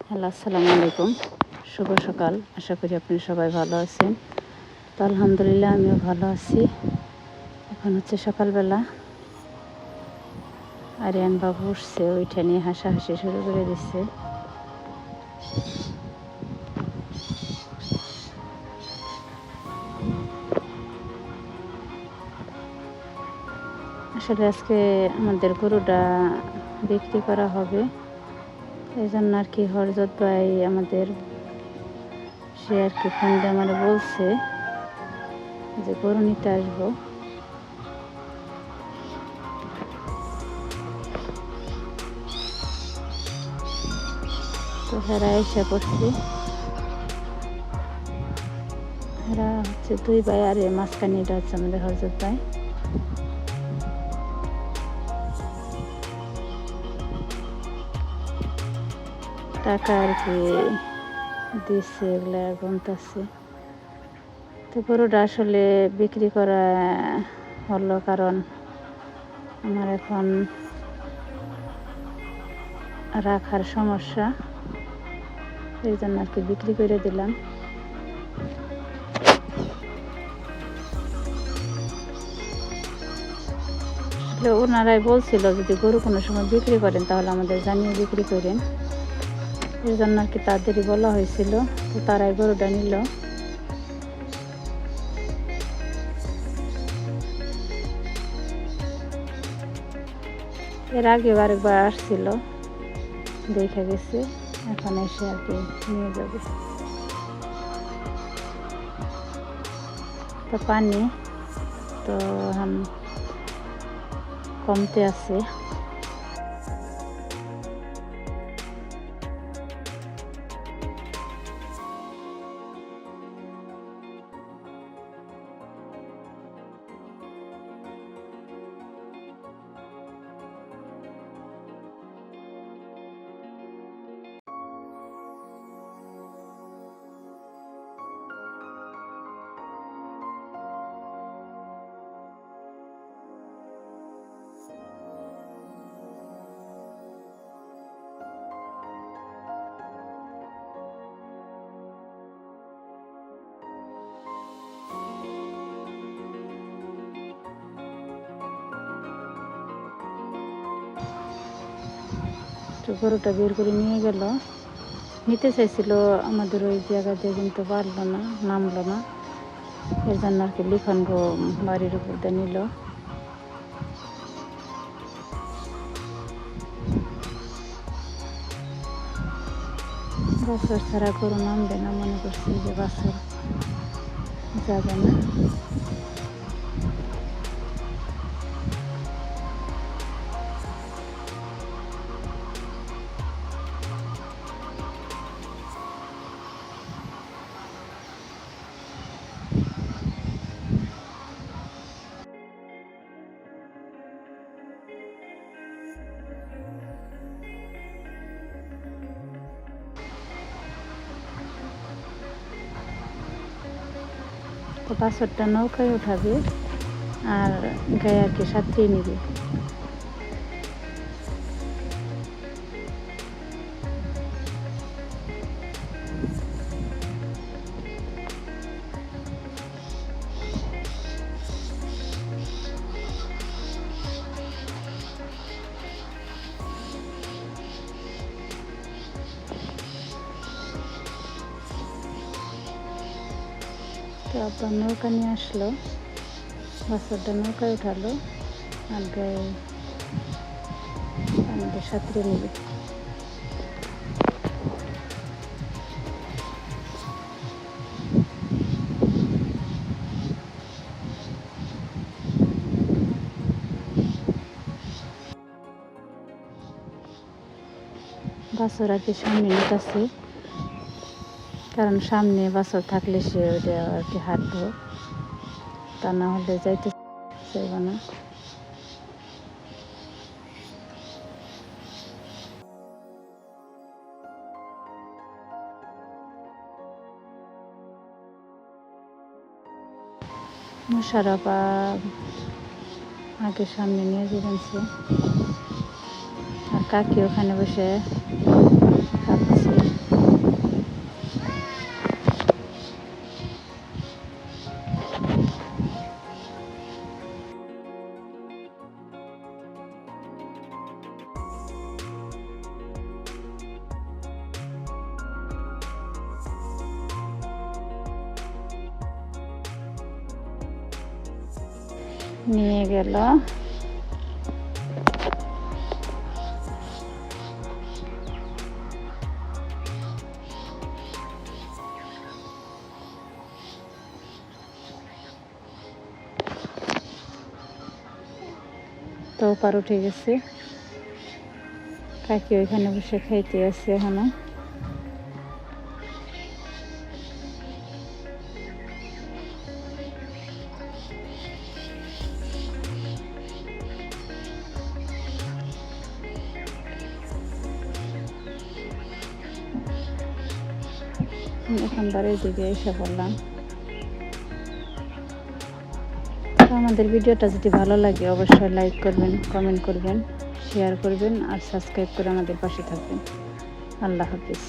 Hello, আসসালামু আলাইকুম। শুভ সকাল। আশা করি আপনি সবাই ভালো আছেন। তো আলহামদুলিল্লাহ আমিও ভালো আছি। এখন হচ্ছে সকালবেলা। আরিয়ান বাবু উঠছে, ওইটা নিয়ে হাসাহাসি শুরু করে দিচ্ছে। আসলে আজকে আমাদের গরুটা বিক্রি করা হবে, এই জন্য আর কি হরজত ভাই আমাদের সে আর কি ফোন দিয়ে আমার বলছে যে গরু নিতে আসবো। তো হেরা এসে পড়ছি। হেরা হচ্ছে দুই ভাই, আর মাঝখানিটা হচ্ছে আমাদের হরজত ভাই। টাকা আর কি দিচ্ছে, এগুলো গুনতেছে। তো গরুটা আসলে বিক্রি করা হলো, কারণ আমার এখন রাখার সমস্যা, এই জন্য আর কি বিক্রি করে দিলাম। ওনারাই বলছিল যদি গরু কোনো সময় বিক্রি করেন তাহলে আমাদের জানিয়ে বিক্রি করেন, এই জন্য আর কি তাদেরই বলা হয়েছিল। তো তারাই গরুটা নিল। এর আগে আরেকবার আসছিল, দেখে গেছে, এখন এসে আর কি নিয়ে যাবে। তো পানি তো কমতে আছে। তো গরুটা বের করে নিয়ে গেল, নিতে চাইছিল আমাদের ওই জায়গাতে, কিন্তু পারলো না, নামলো না, এর জন্য আর কি লিখন বাড়ির উপর দিয়ে নিল। বাছর ছাড়া গরু নামবে না, মনে করছি যে বাছর যাবে না। তো বাছরটা নৌকায় উঠাবে আর গায়ে আর কি সাঁতরিয়ে নিবে। তো আব্বা নৌকা নিয়ে আসলো, বাছরটা নৌকায় উঠালো আর গায়ে পানিতে সাঁতরিয়ে নিবে। বাছর আর কি সামনে নিতেছে, কারণ সামনে বাছর থাকলে সে ওইটা আর কি হাঁটবো, তা না হলে যাইতে চাইবে না। মুশারফা আগে সামনে নিয়ে যাবেনছে, আর কাকি ওখানে বসে খাচ্ছে। নিয়ে গেল। তো পার উঠে গেছে, কাকি ওইখানে বসে খাইতে আছে এখনো। এখন বাড়ির দিকে এসে পড়লাম। তো আমাদের ভিডিওটা যদি ভালো লাগে অবশ্যই লাইক করবেন, কমেন্ট করবেন, শেয়ার করবেন আর সাবস্ক্রাইব করে আমাদের পাশে থাকবেন। আল্লাহ হাফিজ।